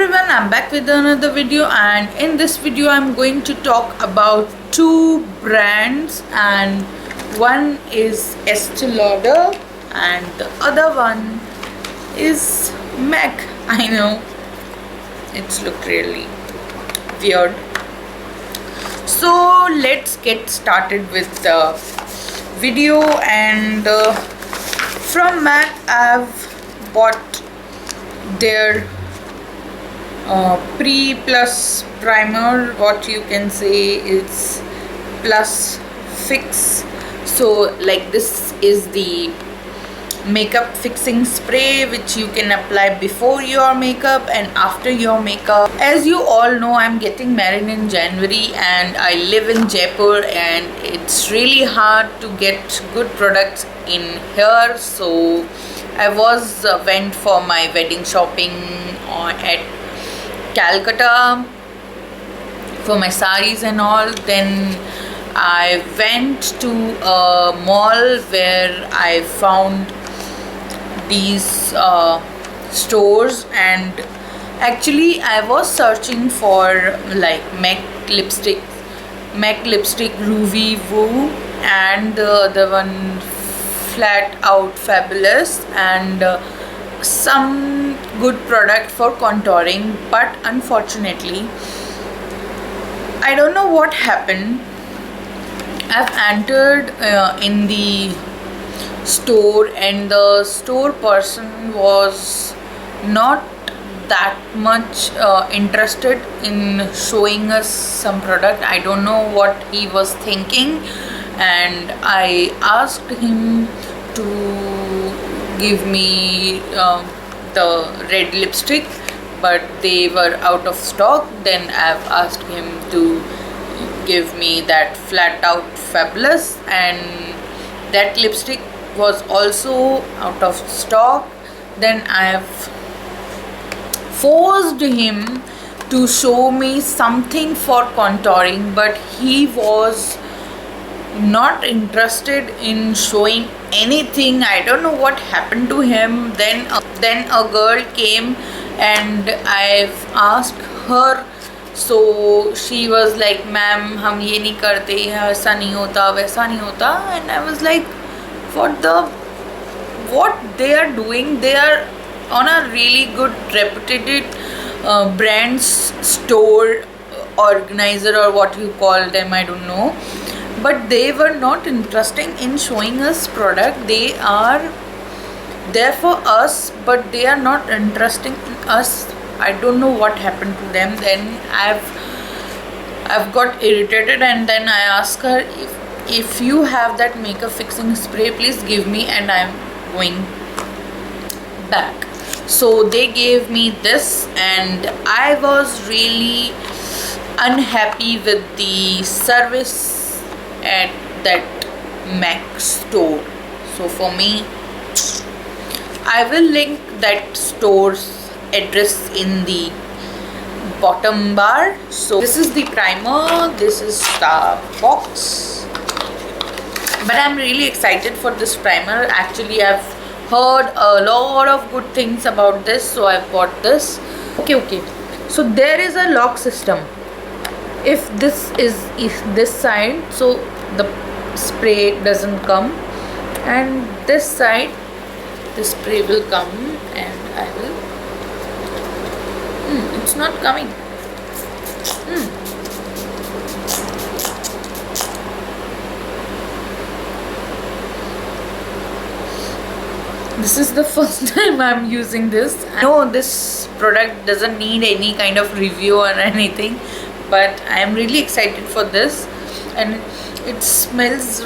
everyone, I'm back with another video, and in this video I'm going to talk about two brands, and one is Estee Lauder and the other one is MAC. I know it's looked really weird. So let's get started with the video. And from MAC I've bought their pre plus primer, what you can say is plus fix. So like this is the makeup fixing spray which you can apply before your makeup and after your makeup. As you all know, I'm getting married in January and I live in Jaipur, and it's really hard to get good products in here. So I went for my wedding shopping at Calcutta for my saris and all. Then I went to a mall where I found these stores, and actually I was searching for like MAC lipstick Ruby Woo, and the other one Flat Out Fabulous, and some good product for contouring. But unfortunately, I don't know what happened. I've entered in the store, and the store person was not that much interested in showing us some product. I don't know what he was thinking, and I asked him to give me the red lipstick, but they were out of stock. Then I've asked him to give me that Flat Out Fabulous, and that lipstick was also out of stock. Then I have forced him to show me something for contouring, but he was not interested in showing anything. I don't know what happened to him. Then a girl came and I've asked her, so she was like, ma'am, हम ये नहीं करते, ऐसा नहीं होता, वैसा नहीं होता. And I was like, what they are doing? They are on a really good reputed brands store organizer, or what you call them, I don't know. But they were not interested in showing us product. They are there for us, but they are not interested in us. I don't know what happened to them. Then I've got irritated, and then I asked her, if you have that makeup fixing spray, please give me, and I'm going back. So they gave me this, and I was really unhappy with the service at that MAC store. So for me, I will link that store's address in the bottom bar. So this is the primer, this is the box, but I'm really excited for this primer. Actually, I've heard a lot of good things about this, so I've bought this. Okay, so there is a lock system. If this is this side, so the spray doesn't come, and this side the spray will come, and I will it's not coming. This is the first time I'm using this. I know this product doesn't need any kind of review or anything, but I am really excited for this, and it smells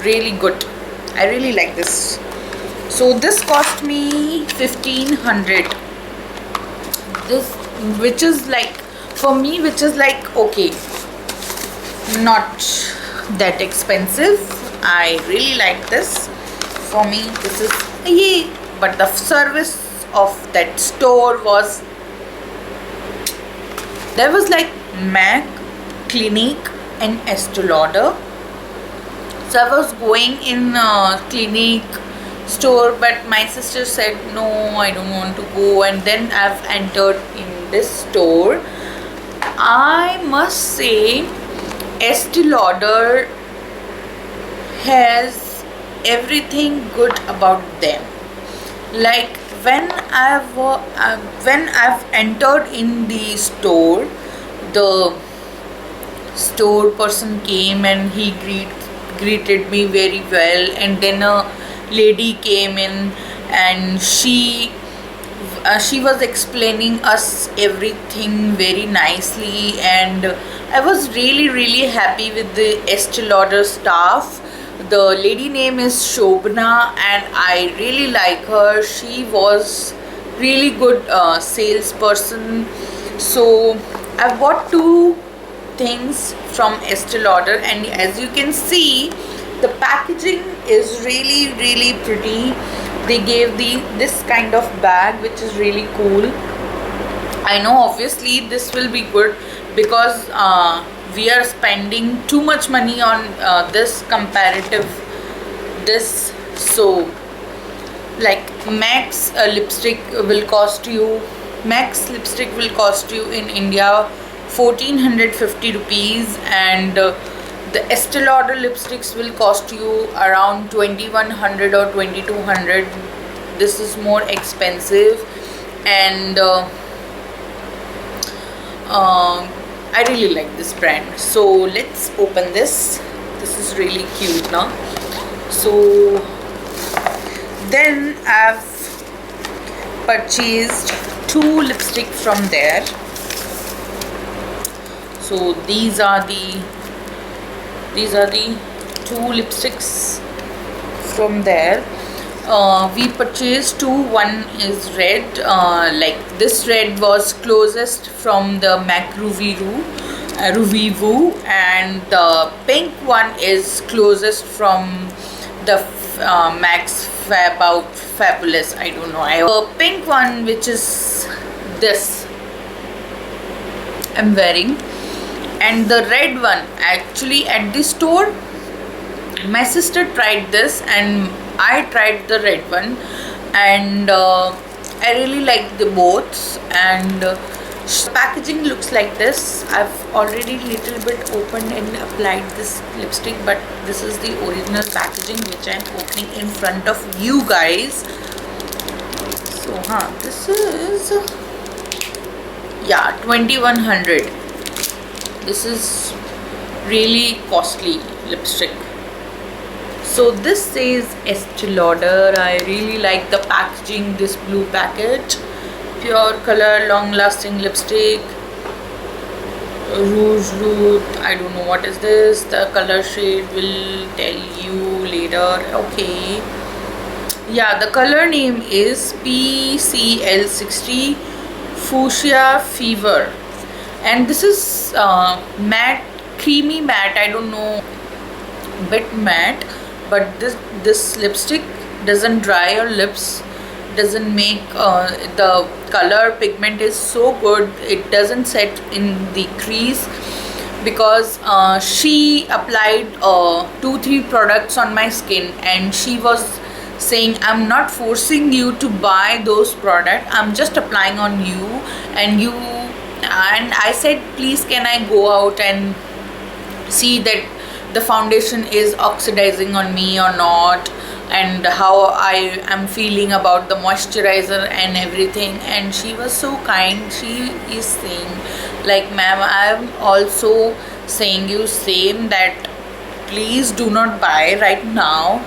really good. I really like this. So this cost me 1500. This, which is like, for me, which is like, okay, not that expensive. I really like this. For me, this is yay. But the service of that store was, there was like MAC, Clinique and Estee Lauder. So I was going in Clinique store, but my sister said no, I don't want to go, and then I've entered in this store. I must say Estee Lauder has everything good about them. Like when I've entered in the store, the store person came and he greeted me very well, and then a lady came in and she was explaining us everything very nicely, and I was really happy with the Estee Lauder staff. The lady name is Shobna and I really like her. She was really good salesperson. So I bought two things from Estee Lauder, and as you can see, the packaging is really pretty. They gave this kind of bag which is really cool. I know obviously this will be good because we are spending too much money on this comparative this. So like Max lipstick will cost you, Max lipstick will cost you in India 1450 rupees, and the Estee Lauder lipsticks will cost you around 2100 or 2200. This is more expensive, and I really like this brand. So let's open this. This is really cute now. So then I've purchased two lipstick from there. So these are the two lipsticks from there. We purchased two. One is red, like this red was closest from the MAC Ruvivu, and the pink one is closest from the Max Fabulous. I don't know. The pink one, which is this, I'm wearing, and the red one actually at the store. My sister tried this and I tried the red one, and I really like the both. And packaging looks like this. I've already little bit opened and applied this lipstick, but this is the original packaging which I'm opening in front of you guys. So this is 2100. This is really costly lipstick. So this says Estee Lauder. I really like the packaging, this blue package. Pure color, long lasting lipstick. Rouge Root. I don't know what is this. The color shade will tell you later. Okay. Yeah, the color name is PCL60 Fuchsia Fever. And this is matte, creamy matte. I don't know, bit matte. But this lipstick doesn't dry your lips, doesn't make the color pigment is so good. It doesn't set in the crease, because she applied 2-3 products on my skin, and she was saying, I'm not forcing you to buy those products, I'm just applying on you. And I said, please can I go out and see that the foundation is oxidizing on me or not, and how I am feeling about the moisturizer and everything. And she was so kind. She is saying like, ma'am, I am also saying you same, that please do not buy right now.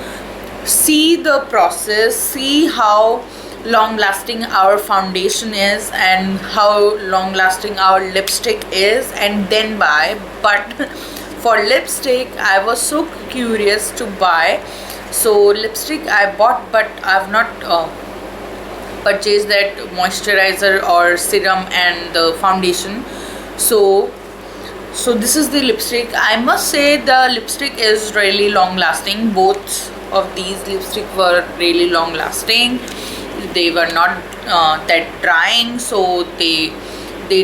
See the process, see how long lasting our foundation is and how long lasting our lipstick is, and then buy. But for lipstick I was so curious to buy, so lipstick I bought, but I've not purchased that moisturizer or serum and the foundation. So this is the lipstick. I must say the lipstick is really long lasting. Both of these lipstick were really long lasting. They were not that drying, so they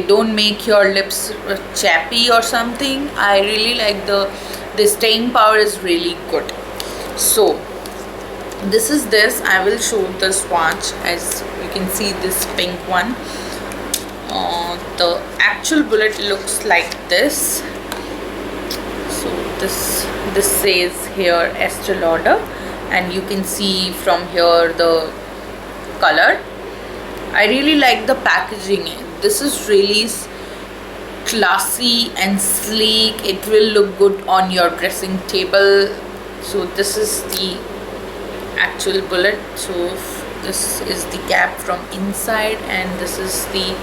don't make your lips chappy or something. I really like the staying power is really good. So this is I will show the swatch. As you can see, this pink one, The actual bullet looks like this. So this says here Estee Lauder, and you can see from here the color. I really like the packaging. This is really classy and sleek. It will look good on your dressing table. So this is the actual bullet. So this is the cap from inside, and this is the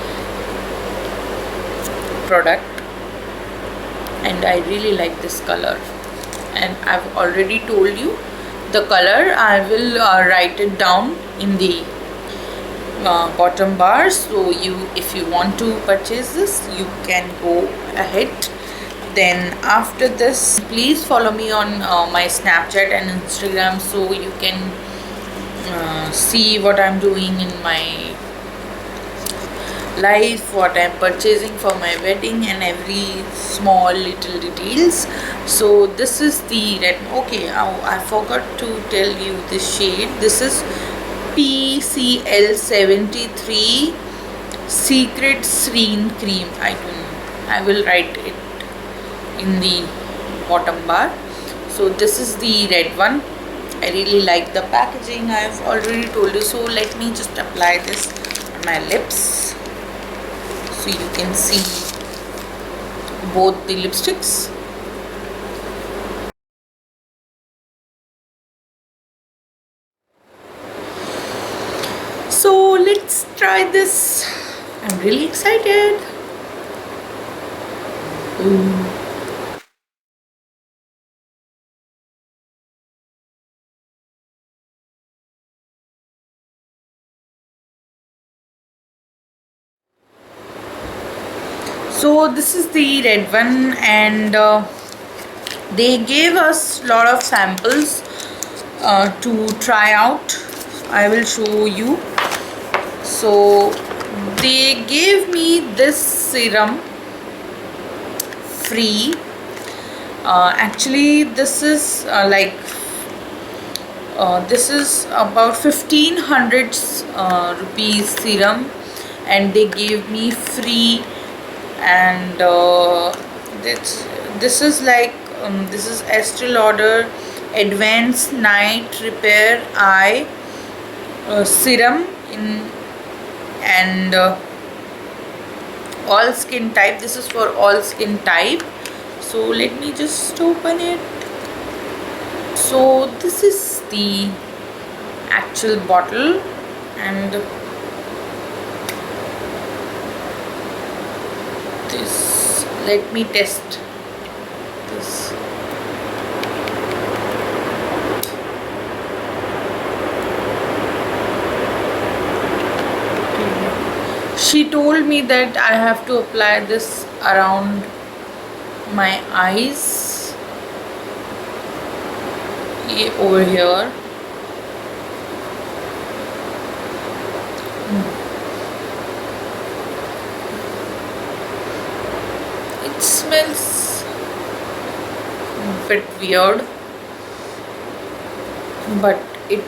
product, and I really like this color, and I've already told you the color. I will write it down in the bottom bar, so if you want to purchase this, you can go ahead. Then after this, please follow me on my Snapchat and Instagram, so you can see what I'm doing in my life, what I'm purchasing for my wedding, and every small little details. So this is the red. Okay, I forgot to tell you this shade. This is PCL 73 Secret Serene Cream. I will write it in the bottom bar. So this is the red one. I really like the packaging. I've already told you. So let me just apply this on my lips, so you can see both the lipsticks. So let's try this. I'm really excited. So this is the red one, and they gave us a lot of samples to try out. I will show you. So they gave me this serum free. Actually this is this is about 1500 rupees serum, and they gave me free. And this is this is Estee Lauder Advanced Night Repair Eye Serum in, and all skin type. This is for all skin type. So let me just open it. So this is the actual bottle, and this, let me test this. She told me that I have to apply this around my eyes, over here. It smells a bit weird, but it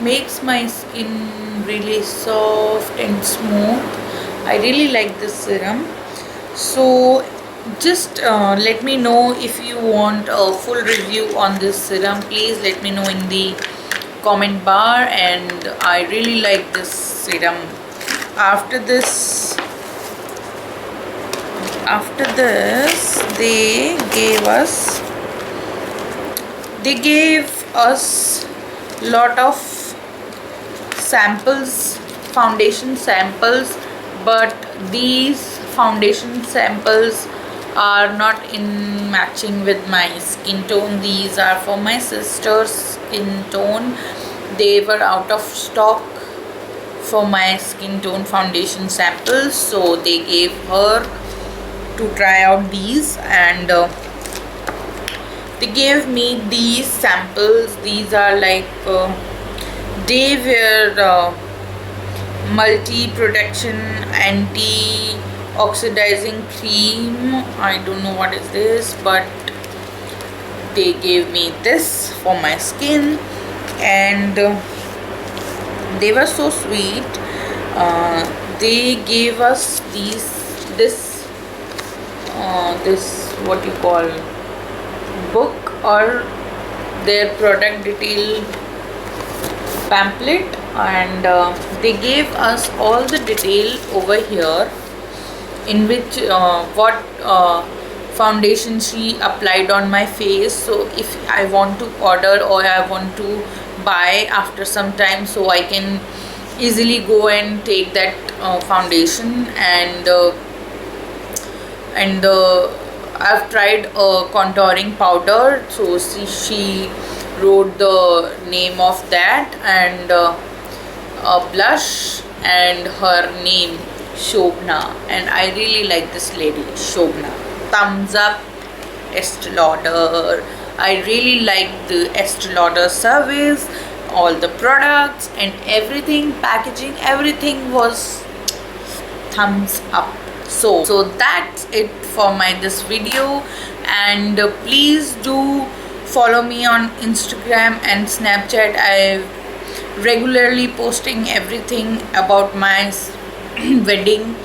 makes my skin really soft and smooth. I really like this serum. So just let me know if you want a full review on this serum. Please let me know in the comment bar, and I really like this serum. After this they gave us lot of samples, foundation samples, but these foundation samples are not in matching with my skin tone. These are for my sister's skin tone. They were out of stock for my skin tone foundation samples, so they gave her to try out these, and they gave me these samples. These are like Day Wear multi protection anti oxidizing cream. I don't know what is this, but they gave me this for my skin, and they were so sweet. they gave us this what you call book or their product detail pamphlet, and they gave us all the detail over here in which what foundation she applied on my face. So if I want to order or I want to buy after some time, so I can easily go and take that foundation. And I've tried a contouring powder, so she wrote the name of that, and a blush and her name Shobna, and I really like this lady Shobna. Thumbs up Estee Lauder. I really like the Estee Lauder service, all the products and everything, packaging, everything was thumbs up. So that's it for my this video, and please do follow me on Instagram and Snapchat. I regularly posting everything about my wedding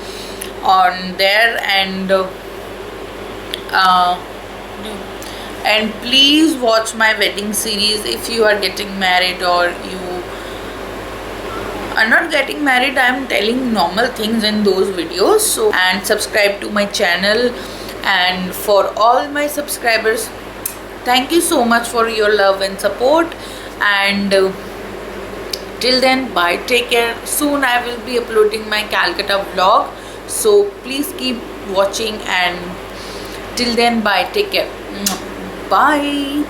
on there, and please watch my wedding series if you are getting married or you are not getting married. I am telling normal things in those videos. So, and subscribe to my channel. And for all my subscribers, thank you so much for your love and support. And till then, bye, take care. Soon I will be uploading my Calcutta vlog, so please keep watching, and till then, bye, take care. Bye.